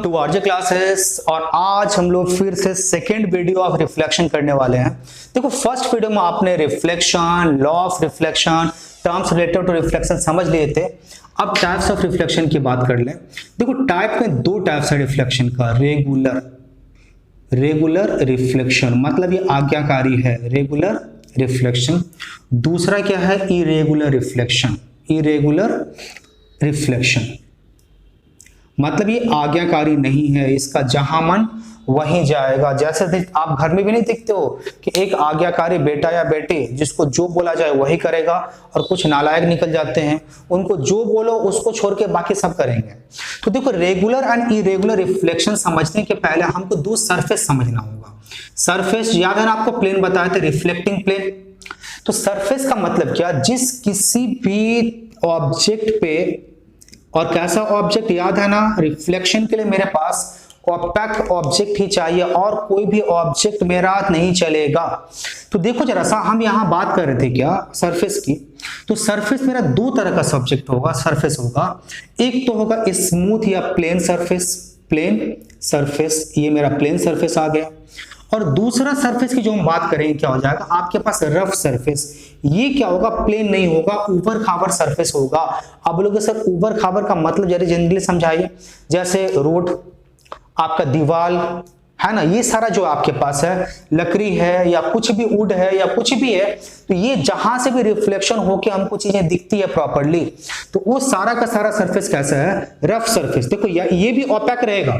To RJ classes. और आज हम लोग फिर से सेकेंड वीडियो ऑफ रिफ्लेक्शन करने वाले हैं। देखो फर्स्ट वीडियो में आपने reflection, law of reflection, terms related to reflection समझ लिए थे। अब टाइप्स ऑफ रिफ्लेक्शन की बात कर लें। देखो टाइप में दो टाइप्स है रिफ्लेक्शन का, रेगुलर रिफ्लेक्शन मतलब ये आज्ञाकारी है, रेगुलर रिफ्लेक्शन। दूसरा क्या है, इरेगुलर रिफ्लेक्शन। मतलब ये आज्ञाकारी नहीं है, इसका जहां मन वहीं जाएगा। जैसे आप घर में भी नहीं देखते हो कि एक आज्ञाकारी बेटा या बेटी जिसको जो बोला जाए वही करेगा, और कुछ नालायक निकल जाते हैं, उनको जो बोलो उसको छोड़ के बाकी सब करेंगे। तो देखो रेगुलर एंड इरेगुलर रिफ्लेक्शन समझने के पहले हमको दो सरफेस समझना होगा। सरफेस याद है ना, आपको प्लेन बताए थे, रिफ्लेक्टिंग प्लेन। तो सरफेस का मतलब क्या, जिस किसी भी ऑब्जेक्ट पे, और कैसा ऑब्जेक्ट याद है ना, रिफ्लेक्शन के लिए मेरे पास ऑपेक ऑब्जेक्ट ही चाहिए और कोई भी ऑब्जेक्ट मेरा नहीं चलेगा। तो देखो जरा सा, हम यहां बात कर रहे थे क्या सरफेस की। तो सरफेस मेरा दो तरह का सब्जेक्ट होगा, सरफेस होगा। एक तो होगा स्मूथ या प्लेन सरफेस, ये मेरा प्लेन सरफेस आ गया। और दूसरा सरफेस की जो हम बात करेंगे क्या हो जाएगा, आपके पास रफ सरफेस। ये क्या होगा, प्लेन नहीं होगा, ऊपर खाबर सरफेस होगा। अब लोग सर ऊपर खाबर का मतलब जरा जनरली समझाइए। जैसे रोड, आपका दीवार है ना, ये सारा जो आपके पास है, लकड़ी है या कुछ भी वुड है या कुछ भी है, तो ये जहां से भी रिफ्लेक्शन होके हमको चीजें दिखती है प्रॉपर्ली, तो वो सारा का सारा सरफेस कैसा है, रफ सरफेस। देखो ये भी ओपेक रहेगा,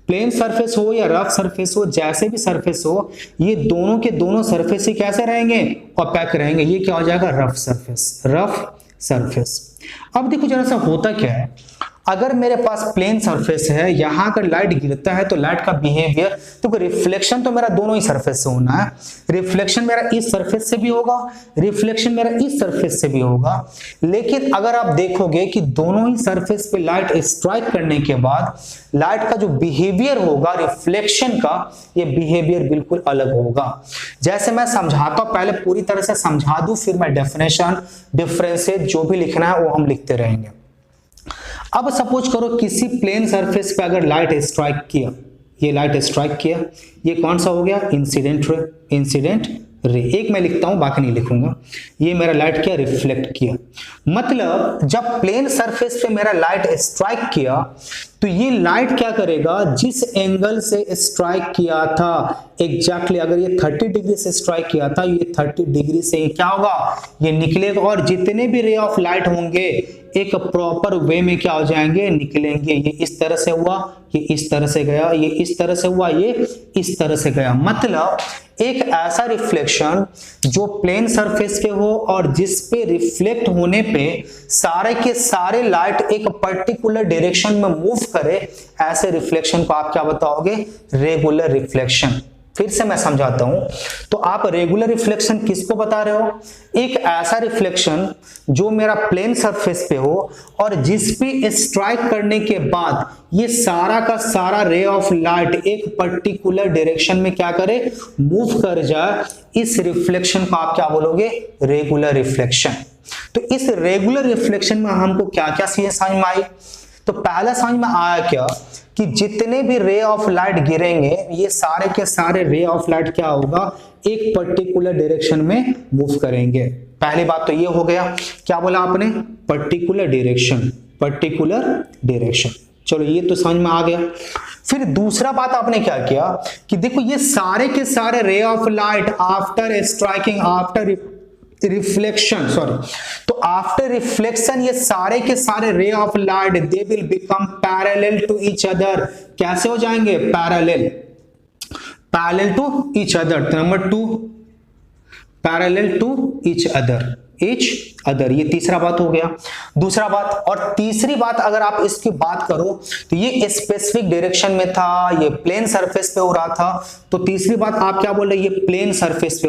प्लेन सरफेस हो या रफ सरफेस हो, जैसे भी सरफेस हो, ये दोनों के दोनों सरफेस ही कैसे रहेंगे, ओपेक रहेंगे। ये क्या हो जाएगा, रफ सरफेस। अब देखो जरा सा होता क्या है, अगर मेरे पास प्लेन सरफेस है, यहां अगर लाइट गिरता है तो लाइट का बिहेवियर, तो रिफ्लेक्शन तो मेरा दोनों ही सरफेस से होना है। रिफ्लेक्शन मेरा इस सरफेस से भी होगा, रिफ्लेक्शन मेरा इस सरफेस से भी होगा। लेकिन अगर आप देखोगे कि दोनों ही सरफेस पे लाइट स्ट्राइक करने के बाद लाइट का जो बिहेवियर होगा रिफ्लेक्शन का, ये बिहेवियर बिल्कुल अलग होगा। जैसे मैं समझाता हूं, पहले पूरी तरह से समझा दूं, फिर मैं डेफिनेशन, डिफरेंसेस जो भी लिखना है वो हम लिखते रहेंगे। अब सपोज करो किसी प्लेन सरफेस पे अगर लाइट स्ट्राइक किया, ये लाइट स्ट्राइक किया, ये कौन सा हो गया, इंसिडेंट रे। एक मैं लिखता हूं, बाकी नहीं लिखूंगा। ये मेरा लाइट क्या, रिफ्लेक्ट किया। मतलब जब प्लेन सरफेस पे मेरा लाइट स्ट्राइक किया, तो ये लाइट क्या करेगा, जिस एंगल से स्ट्राइक किया था एग्जैक्टली, अगर ये 30 डिग्री से स्ट्राइक किया था, ये 30 डिग्री से क्या होगा, ये निकलेगा। और जितने भी रे ऑफ लाइट होंगे एक प्रॉपर वे में क्या हो जाएंगे, निकलेंगे। ये इस तरह से हुआ, ये इस तरह से गया, ये इस तरह से हुआ, ये इस तरह से गया। मतलब एक ऐसा रिफ्लेक्शन जो प्लेन सरफेस पे हो और जिस पे रिफ्लेक्ट होने पे सारे के सारे लाइट एक पर्टिकुलर डायरेक्शन में मूव करे, ऐसे रिफ्लेक्शन को आप क्या बताओगे, रेगुलर रिफ्लेक्शन। फिर से मैं समझाता हूं, तो आप रेगुलर रिफ्लेक्शन किसको बता रहे हो, एक ऐसा रिफ्लेक्शन जो मेरा प्लेन सरफेस पे हो और जिस पे स्ट्राइक करने के बाद ये सारा का सारा रे ऑफ लाइट एक पर्टिकुलर डायरेक्शन में क्या करे, मूव कर जाए। इस रिफ्लेक्शन को आप क्या बोलोगे, रेगुलर रिफ्लेक्शन। तो इस रेगुलर रिफ्लेक्शन में हमको क्या क्या चीजें समझ में आई। तो पहला समझ में आया क्या, कि जितने भी रे ऑफ लाइट गिरेंगे, ये सारे के सारे रे ऑफ लाइट क्या होगा, एक पर्टिकुलर डायरेक्शन में मूव करेंगे। पहली बात तो ये हो गया, क्या बोला आपने, पर्टिकुलर डायरेक्शन। चलो ये तो समझ में आ गया। फिर दूसरा बात आपने क्या किया, कि देखो ये सारे के सारे ray of light after striking, after reflection, तो आफ्टर रिफ्लेक्शन ये सारे के सारे ray of light they will become parallel to each other. कैसे हो जाएंगे, parallel to each other. Number 2, parallel to each other, ये तीसरा बात हो गया। दूसरा बात, और तीसरी बात अगर आप इसकी बात करो तो ये स्पेसिफिक डायरेक्शन में था, ये प्लेन सरफेस पे हो रहा था, तो तीसरी बात आप क्या बोल रहे हैं, ये प्लेन सरफेस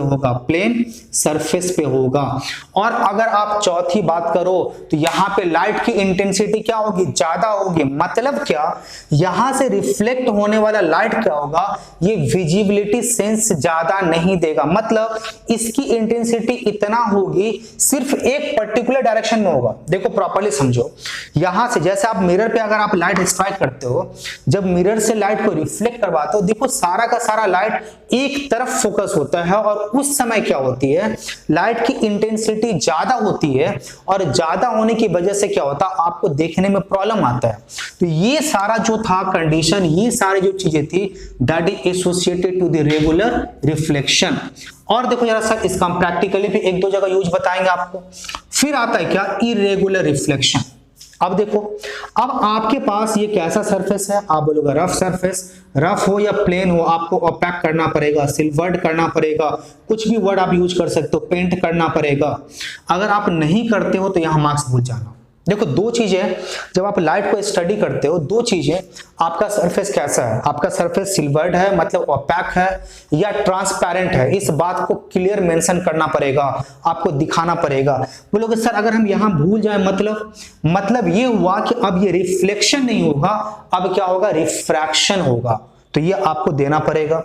पे होगा। और अगर आप चौथी बात करो तो यहां पे लाइट की इंटेंसिटी क्या होगी, ज्यादा होगी। मतलब क्या, यहां से रिफ्लेक्ट होने वाला लाइट क्या होगा, ये विजिबिलिटी सेंस ज्यादा नहीं देगा। मतलब इसकी इंटेंसिटी इतना होगी, सिर्फ एक पर्टिकुलर डायरेक्शन में होगा। देखो प्रॉपर्ली समझो, यहां से जैसे आप मिरर पे अगर आप लाइट स्ट्राइक करते हो, जब मिरर से लाइट को रिफ्लेक्ट करवाते हो, देखो सारा का सारा लाइट एक तरफ फोकस होता है और उस समय क्या होती है, लाइट की इंटेंसिटी ज्यादा होती है और ज्यादा होने की वजह से क्या होता है, आपको देखने में प्रॉब्लम आता है। तो ये सारा जो था कंडीशन, ये सारी जो चीजें थी, that is associated to the regular reflection. और देखो जरा सा इसका हम प्रैक्टिकली भी एक दो जगह यूज बताएंगे आपको। फिर आता है क्या, इरेगुलर रिफ्लेक्शन। अब देखो, अब आपके पास ये कैसा सरफेस है, आप बोलोगे रफ सरफेस। रफ हो या प्लेन हो, आपको ओपैक करना पड़ेगा, सिल्वर्ड करना पड़ेगा, कुछ भी वर्ड आप यूज कर सकते हो, पेंट करना पड़ेगा। अगर आप नहीं करते हो तो यहां मार्क्स भूल जाना। देखो दो चीजें, जब आप लाइट को स्टडी करते हो, दो चीजें, आपका सरफेस कैसा है, आपका सरफेस सिल्वर्ड है मतलब ओपैक है या ट्रांसपेरेंट है, इस बात को क्लियर मेंशन करना पड़ेगा, आपको दिखाना पड़ेगा। बोलोगे सर अगर हम यहां भूल जाए, मतलब ये हुआ कि अब ये रिफ्लेक्शन नहीं होगा, अब क्या होगा, रिफ्रैक्शन होगा, तो ये आपको देना पड़ेगा।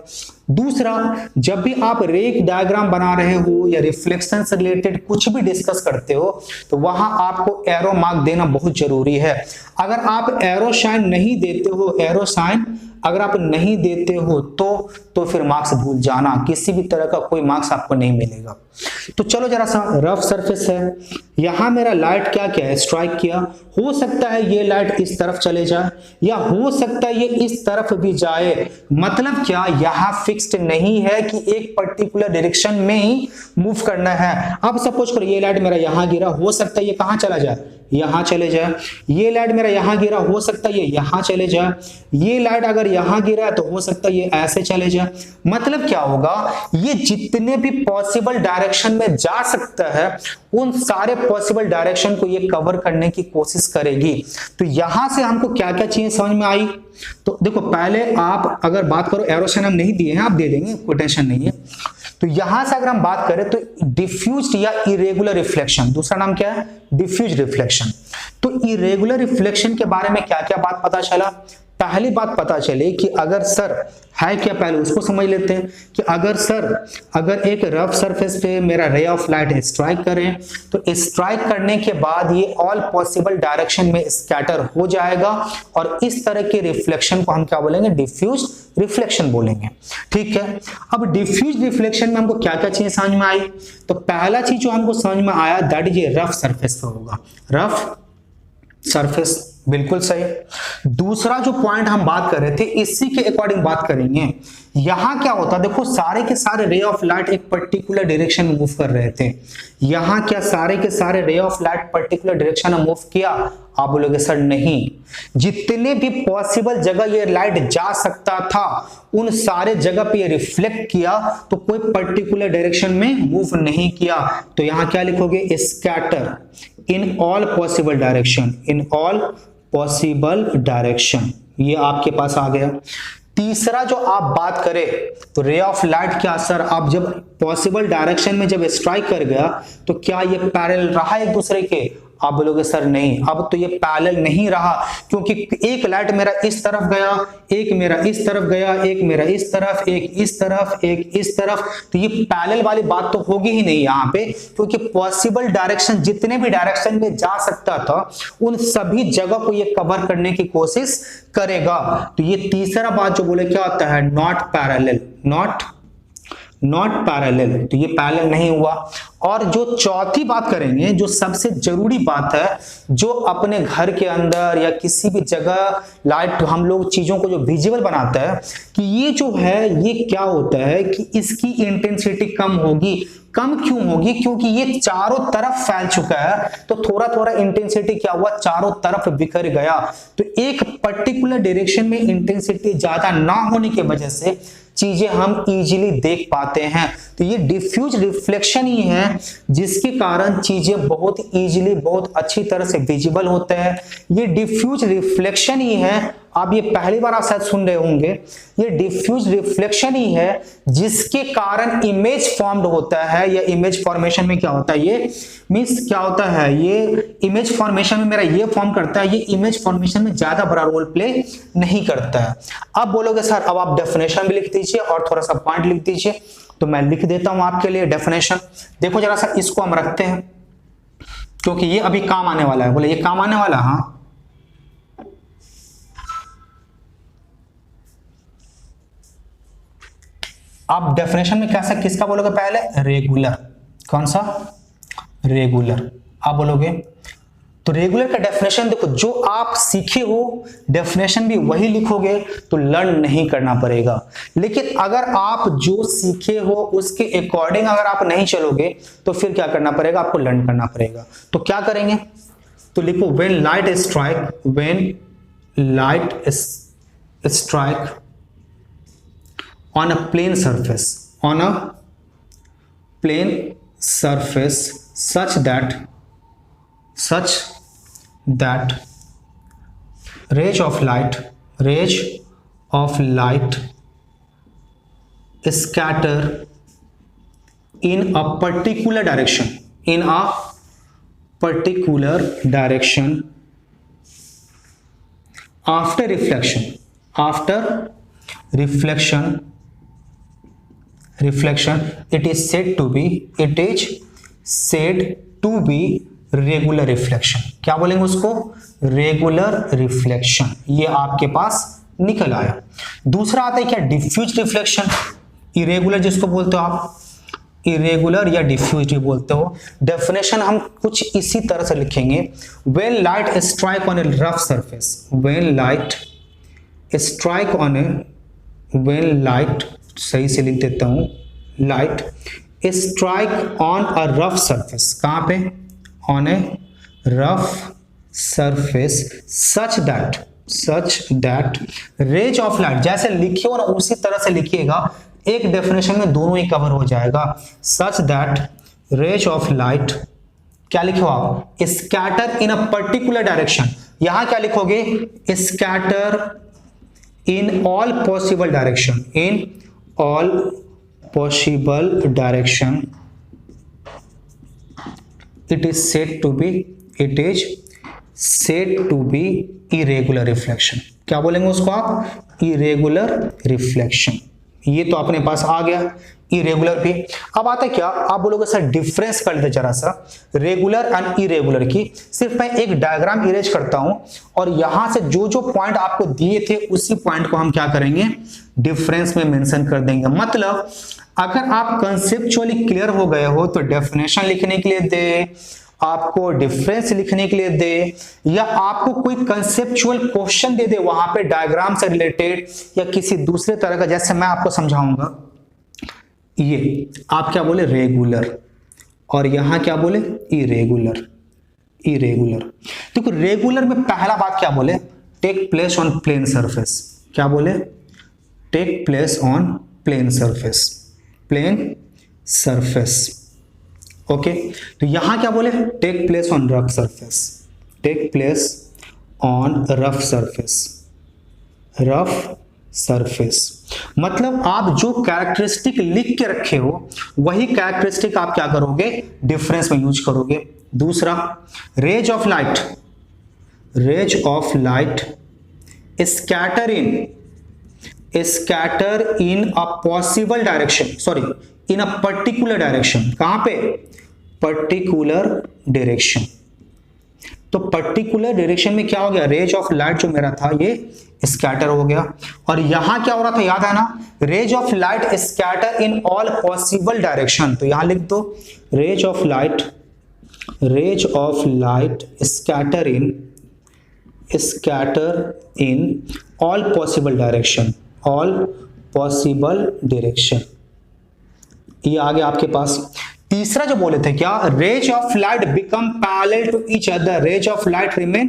दूसरा, जब भी आप रेक डायग्राम बना रहे हो या रिफ्लेक्शन से रिलेटेड कुछ भी डिस्कस करते हो, तो वहां आपको एरो मार्क देना बहुत जरूरी है। अगर आप एरो साइन नहीं देते हो, एरो साइन अगर आप नहीं देते हो तो फिर मार्क्स भूल जाना, किसी भी तरह का कोई मार्क्स आपको नहीं मिलेगा। तो चलो जरा सा, रफ सरफेस है, यहां मेरा लाइट क्या क्या है, स्ट्राइक किया, हो सकता है ये लाइट इस तरफ चले जाए या हो सकता है ये इस तरफ भी जाए। मतलब क्या, यहां फिक्स्ड नहीं है कि एक पर्टिकुलर डायरेक्शन में ही मूव करना है। अब सपोज करो ये लाइट मेरा यहां गिरा, हो सकता है ये कहां चला जाए, यहां चले जाए। ये लाइट मेरा यहां गिरा, हो सकता है ये यहां चले जाए। ये लाइट अगर यहां गिरा तो हो सकता है ये ऐसे चले जाए। मतलब क्या होगा, ये जितने भी पॉसिबल डायरेक्शन में जा सकता है, उन सारे पॉसिबल डायरेक्शन को ये कवर करने की कोशिश करेगी। तो यहां से हमको क्या क्या चीजें समझ में आई। तो देखो पहले आप अगर बात करो, एरो साइन हम नहीं दिए हैं, आप दे देंगे, कोई टेंशन नहीं है। तो यहां से अगर हम बात करें तो डिफ्यूज्ड या इरेगुलर रिफ्लेक्शन, दूसरा नाम क्या है, डिफ्यूज रिफ्लेक्शन। तो इरेगुलर रिफ्लेक्शन के बारे में क्या क्या बात पता चला। पहली बात पता चले कि अगर सर है क्या, पहले उसको समझ लेते हैं कि अगर एक रफ सरफेस पे मेरा रे ऑफ लाइट स्ट्राइक करें, तो स्ट्राइक करने के बाद ये ऑल पॉसिबल डायरेक्शन में स्कैटर हो जाएगा और इस तरह के रिफ्लेक्शन को हम क्या बोलेंगे, डिफ्यूज रिफ्लेक्शन बोलेंगे। ठीक है, अब डिफ्यूज रिफ्लेक्शन में हमको क्या क्या चीजें समझ में आई। तो पहला चीज जो हमको समझ में आया, दैट इज ये रफ सरफेस पे होगा, रफ सरफेस, बिल्कुल सही। दूसरा जो पॉइंट हम बात कर रहे थे, इसी के अकॉर्डिंग बात करेंगे। यहां क्या होता, देखो सारे के सारे रे ऑफ लाइट एक पर्टिकुलर डायरेक्शन में मूव कर रहे थे। यहां क्या सारे के सारे ray of light particular direction में मूव किया, आप बोलोगे सर नहीं, जितने भी पॉसिबल जगह ये लाइट जा सकता था, उन सारे जगह पे ये रिफ्लेक्ट किया, तो कोई पर्टिकुलर डायरेक्शन में मूव नहीं किया। तो यहां क्या लिखोगे, scatter in all possible direction, in all possible direction, ये आपके पास आ गया। तीसरा जो आप बात करें तो रे ऑफ लाइट क्या सर, आप जब पॉसिबल डायरेक्शन में जब स्ट्राइक कर गया तो क्या ये पैरेलल रहा एक दूसरे के, आप बोलोगे सर नहीं, अब तो ये पैरेलल नहीं रहा, क्योंकि एक लाइट मेरा इस तरफ गया, एक मेरा इस तरफ गया, एक मेरा इस तरफ, एक इस तरफ, एक इस तरफ, तो ये पैरेलल वाली बात तो होगी ही नहीं यहाँ पे, क्योंकि पॉसिबल डायरेक्शन जितने भी डायरेक्शन में जा सकता था, उन सभी जगह को ये कवर करने की कोशिश करेगा। तो ये तीसरा बात जो बोले क्या होता है, नॉट पैरेलल, नॉट पैरेलल, तो ये पैरेलल नहीं हुआ। और जो चौथी बात करेंगे, जो सबसे जरूरी बात है, जो अपने घर के अंदर या किसी भी जगह लाइट हम लोग चीजों को जो विजिबल बनाता है, कि ये जो है ये क्या होता है कि इसकी इंटेंसिटी कम होगी। कम क्यों होगी, क्योंकि ये चारों तरफ फैल चुका है, तो थोड़ा थोड़ा इंटेंसिटी क्या हुआ, चारों तरफ बिखर गया। तो एक पर्टिकुलर डायरेक्शन में इंटेंसिटी ज्यादा ना होने की वजह से चीजें हम इजीली देख पाते हैं। तो ये डिफ्यूज रिफ्लेक्शन ही है जिसके कारण चीजें बहुत इजीली, बहुत अच्छी तरह से विजिबल होते हैं। ये डिफ्यूज रिफ्लेक्शन ही है, आप ये पहली बार आप शायद सुन रहे होंगे, ये डिफ्यूज रिफ्लेक्शन ही है जिसके कारण इमेज फॉर्म्ड होता है, या इमेज फॉर्मेशन में क्या होता है, ये मींस क्या होता है, ये इमेज फॉर्मेशन में मेरा ये फॉर्म करता है, ये इमेज फॉर्मेशन में ज्यादा बड़ा रोल प्ले नहीं करता है। अब बोलोगे सर अब आप डेफिनेशन भी लिख दीजिए और थोड़ा सा पॉइंट लिख दीजिए, तो मैं लिख देता हूं आपके लिए डेफिनेशन। देखो जरा सा इसको हम रखते हैं, क्योंकि ये अभी काम आने वाला है। बोले ये काम आने वाला, हाँ। आप डेफिनेशन में कैसा किसका बोलोगे पहले? रेगुलर। कौन सा? रेगुलर। आप बोलोगे तो रेगुलर का डेफिनेशन देखो, जो आप सीखे हो डेफिनेशन भी वही लिखोगे तो लर्न नहीं करना पड़ेगा। लेकिन अगर आप जो सीखे हो उसके अकॉर्डिंग अगर आप नहीं चलोगे तो फिर क्या करना पड़ेगा? आपको लर्न करना पड़ेगा। तो क्या करेंगे? तो लिखो when light strike, when light strike on a plane surface, on a plane surface such that rays of light scatter in a particular direction, after reflection, it is said to be regular reflection। क्या बोलेंगे उसको? Regular reflection. ये आपके पास निकल आया। दूसरा आता है क्या? Diffuse reflection. इरेगुलर जिसको बोलते हो आप, इरेगुलर या डिफ्यूज बोलते हो। डेफिनेशन हम कुछ इसी तरह से लिखेंगे, when light strike on a rough surface, when light सही से लिख देता हूं, light strike on a rough surface. कहां पे? On a rough surface such that rays of light, जैसे लिखे हो ना उसी तरह से लिखिएगा, एक डेफिनेशन में दोनों ही कवर हो जाएगा। Such that rays of light, क्या लिखो आप? Scatter in a particular direction. यहां क्या लिखोगे? Scatter in all possible direction, it is said to be irregular reflection। क्या बोलेंगे उसको आप? irregular reflection। ये तो अपने पास आ गया इरेगुलर भी। अब आता है क्या? आप बोलोगे सर डिफरेंस कर लेते जरा सा रेगुलर एंड इरेगुलर की। सिर्फ मैं एक डायग्राम इरेज करता हूं और यहां से जो जो पॉइंट आपको दिए थे उसी पॉइंट को हम क्या करेंगे? डिफरेंस में मेंशन कर देंगे। मतलब अगर आप कंसेप्चुअली क्लियर हो गए हो तो डेफिनेशन लिखने के लिए दे, आपको डिफरेंस लिखने के लिए दे, या आपको कोई कंसेप्चुअल क्वेश्चन दे दे वहां पे डायग्राम से रिलेटेड या किसी दूसरे तरह का, जैसे मैं आपको समझाऊंगा। ये आप क्या बोले? रेगुलर। और यहां क्या बोले? इरेगुलर। देखो रेगुलर में पहला बात क्या बोले? Take place on plane surface. क्या बोले? Take place on plane surface. Okay, तो यहां क्या बोले? Take place on rough surface. मतलब आप जो कैरेक्टरिस्टिक लिख के रखे हो वही कैरेक्टरिस्टिक आप क्या करोगे? डिफरेंस में यूज करोगे। दूसरा, rays of light scatter in a possible direction, sorry in a particular direction. कहां पे? Particular direction. तो पर्टिकुलर डायरेक्शन में क्या हो गया? रेज ऑफ लाइट जो मेरा था ये स्कैटर हो गया। और यहां क्या हो रहा था याद है ना? Rays of light scatter in all possible direction. तो यहां लिख दो rays of light scatter in all possible direction. ये आ गया आपके पास। तीसरा जो बोले थे क्या? Rays of light become parallel to each other, rays of light remain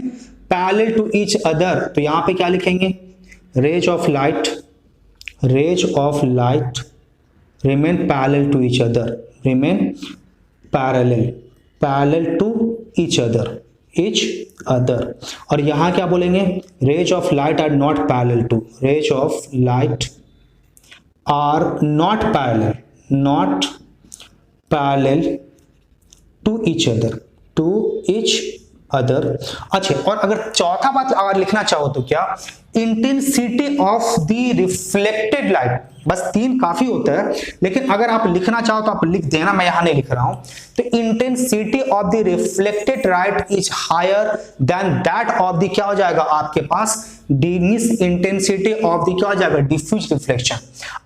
parallel to each other. तो यहां पे क्या लिखेंगे? Rays of light remain parallel to each other, parallel to each other. और यहां क्या बोलेंगे? Rays of light are not parallel to, rays of light are not parallel to each other. अच्छा, और अगर चौथा बात अगर लिखना चाहो तो क्या, intensity of the reflected light. बस 3 काफी होता है, लेकिन अगर आप लिखना चाहो तो आप लिख देना, मैं यहां नहीं लिख रहा हूं। तो intensity of the reflected light is higher than that of the, क्या हो जाएगा आपके पास, डिमिनिश इंटेंसिटी ऑफ द, क्या हो जाएगा, डिफ्यूज रिफ्लेक्शन।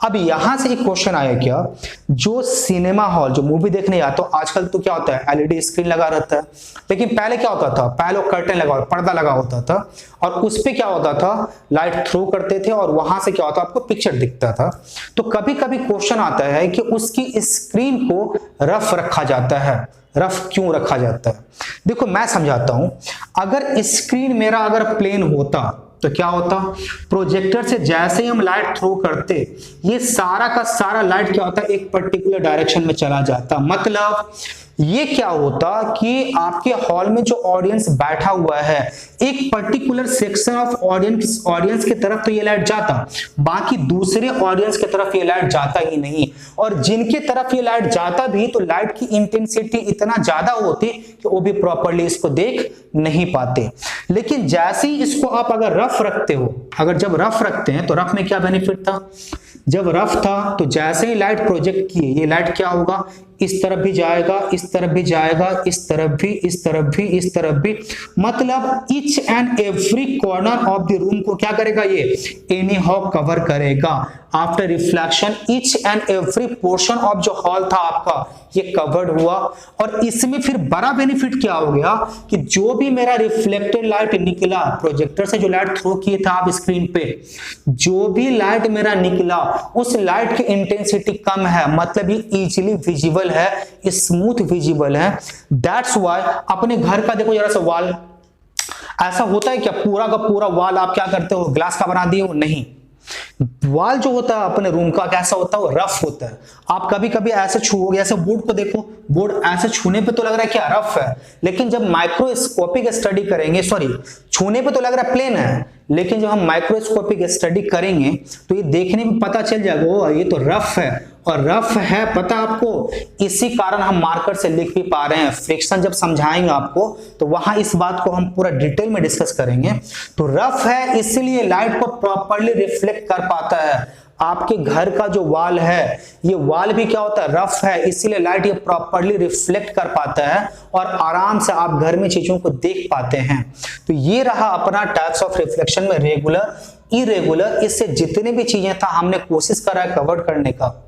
अब यहां से एक क्वेश्चन आया क्या, जो सिनेमा हॉल, जो मूवी देखने जाते हो आजकल तो क्या होता है, एलईडी स्क्रीन लगा रहता है, लेकिन पहले क्या होता था, पहले कर्टन लगा, पर्दा लगा होता था, और उस पे क्या होता था, लाइट थ्रो करते थे और वहां से क्या होता, आपको पिक्चर दिखता था। तो कभी कभी क्वेश्चन आता है कि उसकी स्क्रीन को रफ रखा जाता है। रफ क्यों रखा जाता है, देखो मैं समझाता हूं। अगर स्क्रीन मेरा अगर प्लेन होता तो क्या होता, प्रोजेक्टर से जैसे ही हम लाइट थ्रो करते, ये सारा का सारा लाइट क्या होता, एक पर्टिकुलर डायरेक्शन में चला जाता। मतलब ये क्या होता कि आपके हॉल में जो ऑडियंस बैठा हुआ है, एक पर्टिकुलर सेक्शन ऑफ ऑडियंस की तरफ तो ये लाइट जाता, बाकी दूसरे ऑडियंस की तरफ ये लाइट जाता ही नहीं। और जिनके तरफ ये लाइट जाता भी, तो लाइट की इंटेंसिटी इतना ज्यादा होती कि वो भी प्रॉपर्ली इसको देख नहीं पाते। लेकिन जैसे ही इसको आप अगर रफ रखते हो, अगर जब रफ रखते हैं तो रफ में क्या बेनिफिट था, जब रफ था तो जैसे ही लाइट प्रोजेक्ट किए, ये लाइट क्या होगा, इस तरफ भी जाएगा, इस तरफ भी जाएगा, इस तरफ भी, इस तरफ भी, इस तरफ भी। मतलब each and every corner of the room को क्या करेगा, ये एनी हाउ कवर करेगा। After reflection each and every portion of जो हॉल था आपका, ये कवर्ड हुआ। और इसमें फिर बड़ा बेनिफिट क्या हो गया कि जो भी मेरा रिफ्लेक्टेड लाइट निकला, प्रोजेक्टर से जो लाइट थ्रो किए थे आप स्क्रीन पे, जो भी लाइट मेरा निकला, उस लाइट की इंटेंसिटी कम है, मतलब ये इजीली विजिबल है, स्मूथ विजिबल है। दैट्स व्हाई अपने घर का देखो जरा सा वॉल, ऐसा होता है क्या पूरा का पूरा वॉल आप क्या करते हो, ग्लास का बना दिए हो, नहीं। वॉल जो होता है अपने रूम का कैसा होता है, वो रफ होता है। आप कभी कभी ऐसे छूओगे, ऐसे बोर्ड को देखो, बोर्ड ऐसे छूने पे तो लग रहा है क्या रफ है, लेकिन जब माइक्रोस्कोपिक स्टडी करेंगे, सॉरी छूने पे तो लग रहा है प्लेन है, लेकिन जब हम माइक्रोस्कोपिक स्टडी करेंगे तो ये देखने में पता चल जाएगा, ओ ये तो रफ है। और रफ है पता आपको, इसी कारण हम मार्कर से लिख भी पा रहे हैं। फ्रिक्शन जब समझाएंगे आपको तो वहां इस बात को हम पूरा डिटेल में डिस्कस करेंगे। तो रफ है इसलिए लाइट को प्रॉपर्ली रिफ्लेक्ट कर पाता है। आपके घर का जो वॉल है, ये वॉल भी क्या होता है, रफ है, इसीलिए लाइट ये प्रॉपर्ली रिफ्लेक्ट कर पाता है और आराम से आप घर में चीजों को देख पाते हैं। तो ये रहा अपना टाइप्स ऑफ रिफ्लेक्शन में रेगुलर, इरेगुलर। इससे जितने भी चीजें था हमने कोशिश करा है कवर करने का।